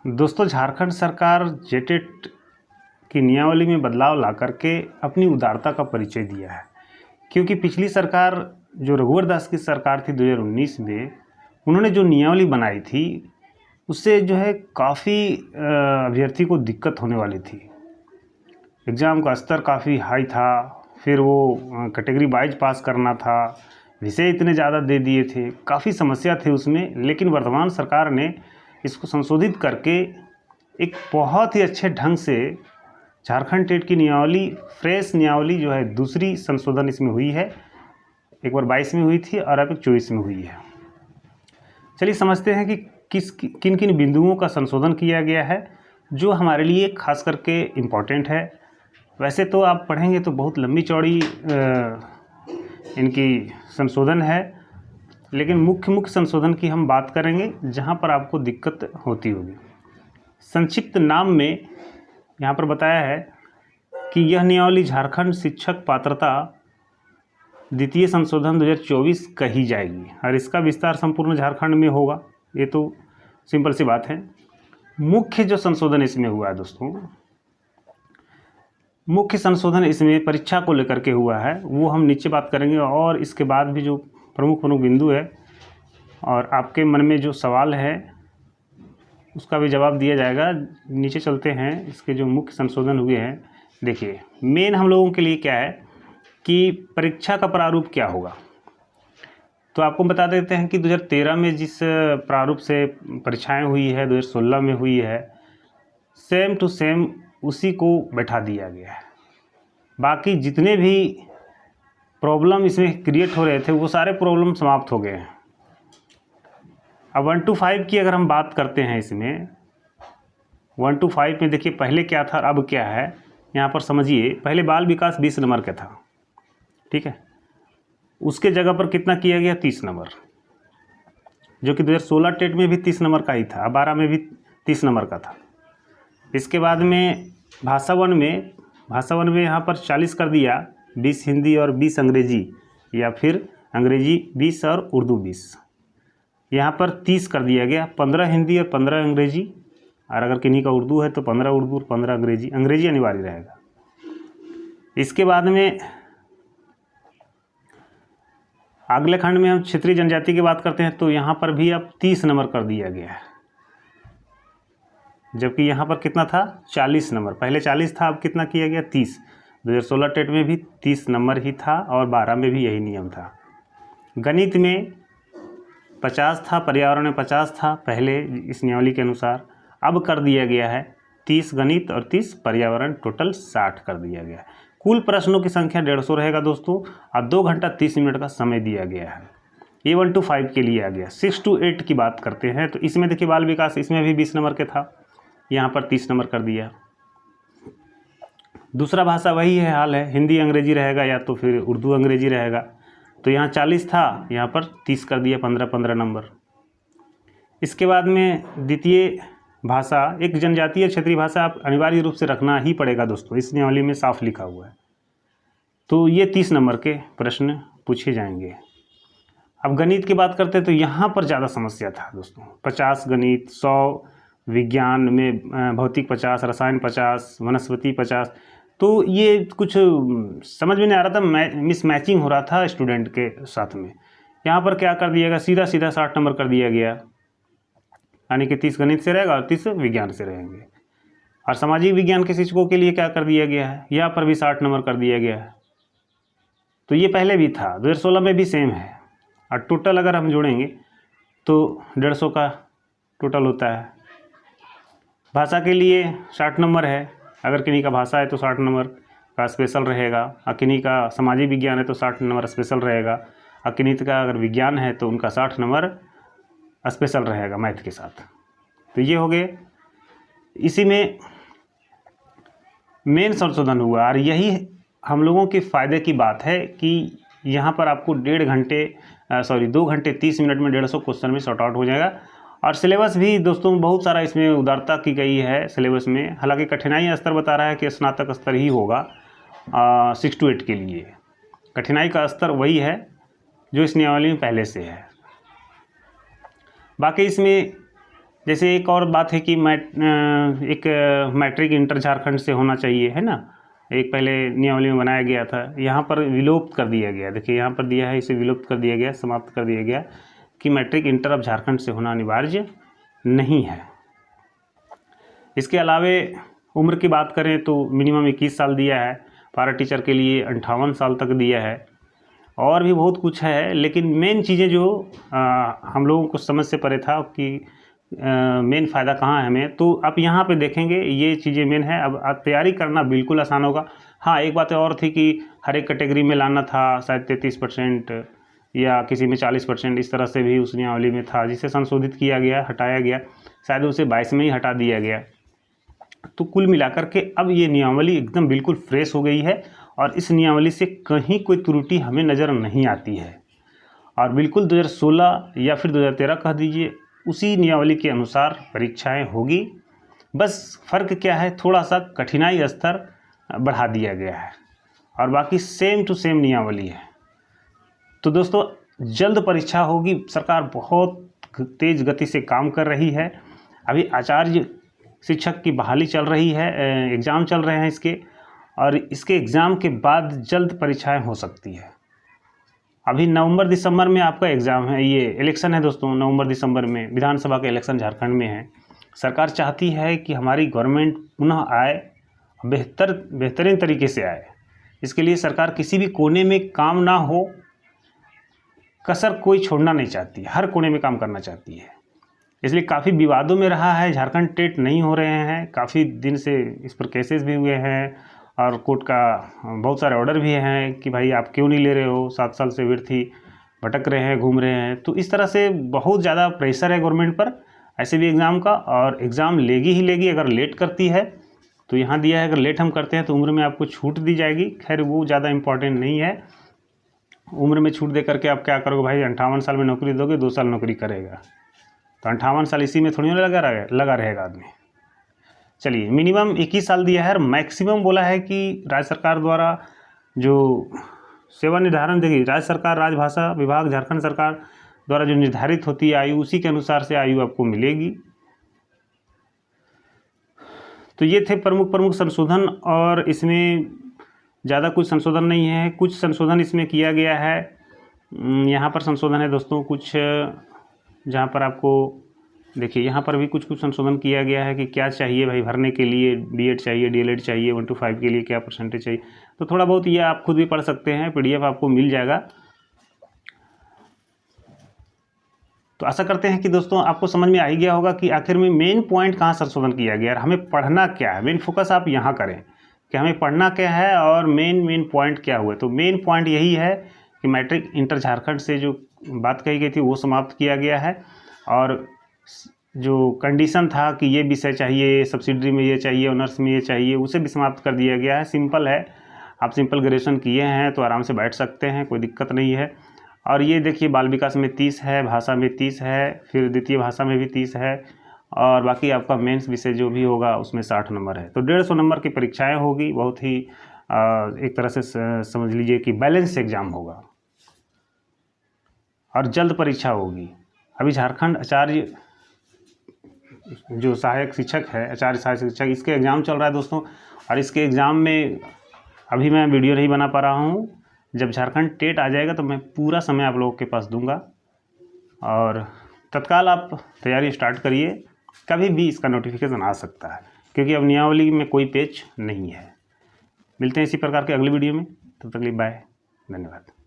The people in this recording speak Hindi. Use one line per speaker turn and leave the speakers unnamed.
दोस्तों, झारखंड सरकार जेटेट की नियमावली में बदलाव ला करके अपनी उदारता का परिचय दिया है। क्योंकि पिछली सरकार जो रघुवर दास की सरकार थी 2019 में, उन्होंने जो नियमावली बनाई थी उससे जो है काफ़ी अभ्यर्थी को दिक्कत होने वाली थी। एग्ज़ाम का स्तर काफ़ी हाई था, फिर वो कैटेगरी वाइज पास करना था, विषय इतने ज़्यादा दे दिए थे, काफ़ी समस्या थी उसमें। लेकिन वर्तमान सरकार ने इसको संशोधित करके एक बहुत ही अच्छे ढंग से झारखंड टेट की नियमावली, फ्रेश नियमावली जो है, दूसरी संशोधन इसमें हुई है। एक बार 22 में हुई थी और अब 24 में हुई है। चलिए समझते हैं कि किन किन बिंदुओं का संशोधन किया गया है जो हमारे लिए खास करके इम्पॉर्टेंट है। वैसे तो आप पढ़ेंगे तो बहुत लंबी चौड़ी इनकी संशोधन है, लेकिन मुख्य संशोधन की हम बात करेंगे जहां पर आपको दिक्कत होती होगी। संक्षिप्त नाम में यहाँ पर बताया है कि यह नियमावली झारखंड शिक्षक पात्रता द्वितीय संशोधन 2024 कही जाएगी और इसका विस्तार संपूर्ण झारखंड में होगा। ये तो सिंपल सी बात है। मुख्य जो संशोधन इसमें हुआ है दोस्तों, मुख्य संशोधन इसमें परीक्षा को लेकर के हुआ है, वो हम नीचे बात करेंगे। और इसके बाद भी जो प्रमुख बिंदु है और आपके मन में जो सवाल है उसका भी जवाब दिया जाएगा। नीचे चलते हैं, इसके जो मुख्य संशोधन हुए हैं। देखिए, मेन हम लोगों के लिए क्या है कि परीक्षा का प्रारूप क्या होगा। तो आपको बता देते हैं कि 2013 में जिस प्रारूप से परीक्षाएं हुई है, 2016 में हुई है, सेम टू सेम उसी को बैठा दिया गया है। बाकी जितने भी प्रॉब्लम इसमें क्रिएट हो रहे थे वो सारे प्रॉब्लम समाप्त हो गए हैं। अब 1 to 5 की अगर हम बात करते हैं, इसमें 1 to 5 में देखिए पहले क्या था और अब क्या है, यहाँ पर समझिए। पहले बाल विकास 20 नंबर का था, ठीक है। उसके जगह पर कितना किया गया, 30 नंबर, जो कि 2016 टेट में भी 30 नंबर का ही था, 12 में भी 30 नंबर का था। इसके बाद में भाषा वन में यहाँ पर 40 कर दिया, 20 हिंदी और 20 अंग्रेजी, या फिर अंग्रेजी 20 और उर्दू 20। यहाँ पर 30 कर दिया गया, 15 हिंदी और 15 अंग्रेजी, और अगर किन्हीं का उर्दू है तो 15 उर्दू और 15 अंग्रेजी। अंग्रेजी अनिवार्य रहेगा। इसके बाद में अगले खंड में हम क्षेत्रीय जनजाति की बात करते हैं, तो यहाँ पर भी अब 30 नंबर कर दिया गया है, जबकि यहाँ पर कितना था, 40 नंबर। पहले 40 था, अब कितना किया गया, 30। 2016 टेट में भी 30 नंबर ही था और 12 में भी यही नियम था। गणित में 50 था, पर्यावरण में 50 था पहले इस नियमावली के अनुसार। अब कर दिया गया है 30 गणित और 30 पर्यावरण, टोटल 60 कर दिया गया है। कुल प्रश्नों की संख्या 150 रहेगा दोस्तों, और 2 घंटा 30 मिनट का समय दिया गया है। ये 1 to 5 के लिए आ गया। 6 to 8 की बात करते हैं तो इसमें देखिए बाल विकास, इसमें भी 20 नंबर के था, यहाँ पर 30 नंबर कर दिया। दूसरा भाषा वही है, हाल है, हिंदी अंग्रेजी रहेगा या तो फिर उर्दू अंग्रेजी रहेगा। तो यहाँ 40 था, यहाँ पर 30 कर दिया, 15-15 नंबर। इसके बाद में द्वितीय भाषा, एक जनजातीय क्षेत्रीय भाषा आप अनिवार्य रूप से रखना ही पड़ेगा दोस्तों, इस नियमावली में साफ लिखा हुआ है। तो ये 30 नंबर के प्रश्न पूछे जाएंगे। अब गणित की बात करते हैं तो यहाँ पर ज़्यादा समस्या था दोस्तों। 50 गणित, 100 विज्ञान में, भौतिक 50, रसायन 50, वनस्पति 50। तो ये कुछ समझ में नहीं आ रहा था, मिसमैचिंग हो रहा था स्टूडेंट के साथ में। यहाँ पर क्या कर दिया गया, सीधा 60 नंबर कर दिया गया, यानी कि 30 गणित से रहेगा और 30 विज्ञान से रहेंगे। और सामाजिक विज्ञान के शिक्षकों के लिए क्या कर दिया गया है, यहाँ पर भी 60 नंबर कर दिया गया है। तो ये पहले भी था, 2016 में भी सेम है। और टोटल अगर हम जोड़ेंगे तो 150 का टोटल होता है। भाषा के लिए 60 नंबर है, अगर किन्हीं का भाषा है तो 60 नंबर का स्पेशल रहेगा, और किन्हीं का सामाजिक विज्ञान है तो 60 नंबर स्पेशल रहेगा, और किन्हीं का अगर विज्ञान है तो उनका 60 नंबर स्पेशल रहेगा मैथ के साथ। तो ये हो गए। इसी में मेन संशोधन हुआ, और यही हम लोगों के फ़ायदे की बात है कि यहाँ पर आपको 2 घंटे 30 मिनट में 150 क्वेश्चन में शॉर्ट आउट हो जाएगा। और सिलेबस भी दोस्तों बहुत सारा इसमें उदारता की गई है सिलेबस में। हालांकि कठिनाई स्तर बता रहा है कि स्नातक स्तर ही होगा 6 to 8 के लिए। कठिनाई का स्तर वही है जो इस नियमावली में पहले से है। बाकी इसमें जैसे एक और बात है कि मैट्रिक इंटर झारखंड से होना चाहिए, है ना। एक पहले नियमावली में बनाया गया था, यहाँ पर विलुप्त कर दिया गया। देखिए यहाँ पर दिया है, इसे विलुप्त कर दिया गया, समाप्त कर दिया गया कि मैट्रिक इंटर अब झारखंड से होना अनिवार्य नहीं है। इसके अलावे उम्र की बात करें तो मिनिमम 21 साल दिया है, पारा टीचर के लिए 58 साल तक दिया है, और भी बहुत कुछ है। लेकिन मेन चीज़ें जो हम लोगों को समझ से परे था कि मेन फ़ायदा कहाँ है हमें, तो आप यहाँ पे देखेंगे ये चीज़ें मेन है। अब तैयारी करना बिल्कुल आसान होगा। हाँ, एक बात और थी कि हर एक कैटेगरी में लाना था, शायद 33% या किसी में 40%, इस तरह से भी उस नियमावली में था, जिसे संशोधित किया गया, हटाया गया, शायद उसे 22 में ही हटा दिया गया। तो कुल मिलाकर के अब ये नियमावली एकदम बिल्कुल फ्रेश हो गई है, और इस नियमावली से कहीं कोई त्रुटि हमें नज़र नहीं आती है। और बिल्कुल 2016 या फिर 2013 कह दीजिए, उसी नियमावली के अनुसार परीक्षाएं होगी। बस फ़र्क क्या है, थोड़ा सा कठिनाई स्तर बढ़ा दिया गया है, और बाकी सेम टू सेम नियमावली है। तो दोस्तों, जल्द परीक्षा होगी। सरकार बहुत तेज़ गति से काम कर रही है। अभी आचार्य शिक्षक की बहाली चल रही है, एग्ज़ाम चल रहे हैं इसके, और इसके एग्ज़ाम के बाद जल्द परीक्षाएं हो सकती है। अभी नवंबर दिसंबर में आपका एग्ज़ाम है, ये इलेक्शन है दोस्तों, नवंबर दिसंबर में विधानसभा का इलेक्शन झारखंड में है। सरकार चाहती है कि हमारी गवर्नमेंट पुनः आए, बेहतरीन तरीके से आए। इसके लिए सरकार किसी भी कोने में काम ना हो, कसर कोई छोड़ना नहीं चाहती, हर कोने में काम करना चाहती है। इसलिए काफ़ी विवादों में रहा है, झारखंड टेट नहीं हो रहे हैं, काफ़ी दिन से इस पर केसेस भी हुए हैं, और कोर्ट का बहुत सारे ऑर्डर भी हैं कि भाई आप क्यों नहीं ले रहे हो, 7 साल से विद्यार्थी भटक रहे हैं, घूम रहे हैं। तो इस तरह से बहुत ज़्यादा प्रेशर है गवर्नमेंट पर ऐसे भी एग्ज़ाम का, और एग्ज़ाम लेगी ही लेगी। अगर लेट करती है तो यहाँ दिया है, अगर लेट हम करते हैं तो उम्र में आपको छूट दी जाएगी। खैर वो ज़्यादा इम्पॉर्टेंट नहीं है, उम्र में छूट दे करके आप क्या करोगे भाई, 58 साल में नौकरी दोगे, 2 साल नौकरी करेगा, तो 58 साल इसी में थोड़ी ना लगा रहेगा आदमी। चलिए, मिनिमम 21 साल दिया है, और मैक्सिमम बोला है कि राज्य सरकार द्वारा जो सेवा निर्धारण देगी, राज्य सरकार राजभाषा विभाग झारखंड सरकार द्वारा जो निर्धारित होती है आयु, उसी के अनुसार से आयु आपको मिलेगी। तो ये थे प्रमुख संशोधन, और इसमें ज़्यादा कुछ संशोधन नहीं है। कुछ संशोधन इसमें किया गया है, यहाँ पर संशोधन है दोस्तों कुछ, जहाँ पर आपको देखिए यहाँ पर भी कुछ संशोधन किया गया है कि क्या चाहिए भाई भरने के लिए, बीएड चाहिए, डीएलएड चाहिए, 1 to 5 के लिए क्या परसेंटेज चाहिए। तो थोड़ा बहुत ये आप खुद भी पढ़ सकते हैं, पीडीएफ आपको मिल जाएगा। तो आशा करते हैं कि दोस्तों आपको समझ में आ ही गया होगा कि आखिर में मेन पॉइंट कहाँ संशोधन किया गया है, हमें पढ़ना क्या है। मेन फोकस आप यहाँ करें कि हमें पढ़ना क्या है और मेन पॉइंट क्या हुए। तो मेन पॉइंट यही है कि मैट्रिक इंटर झारखंड से जो बात कही गई थी वो समाप्त किया गया है, और जो कंडीशन था कि ये विषय चाहिए, सब्सिडरी में ये चाहिए, ऑनर्स में ये चाहिए, उसे भी समाप्त कर दिया गया है। सिंपल है, आप सिंपल ग्रेजुएशन किए हैं तो आराम से बैठ सकते हैं, कोई दिक्कत नहीं है। और ये देखिए बाल विकास में 30 है, भाषा में 30 है, फिर द्वितीय भाषा में भी 30 है, और बाकी आपका मेंस विषय जो भी होगा उसमें 60 नंबर है। तो 150 नंबर की परीक्षाएं होगी। बहुत ही एक तरह से समझ लीजिए कि बैलेंस एग्ज़ाम होगा और जल्द परीक्षा होगी। अभी झारखंड आचार्य जो सहायक शिक्षक है, आचार्य सहायक शिक्षक, इसके एग्ज़ाम चल रहा है दोस्तों, और इसके एग्ज़ाम में अभी मैं वीडियो नहीं बना पा रहा हूँ। जब झारखंड टेट आ जाएगा तो मैं पूरा समय आप लोगों के पास दूंगा, और तत्काल आप तैयारी स्टार्ट करिए, कभी भी इसका नोटिफिकेशन आ सकता है, क्योंकि अब नियमावली में कोई पेच नहीं है। मिलते हैं इसी प्रकार के अगले वीडियो में, तब तक के लिए बाय, धन्यवाद।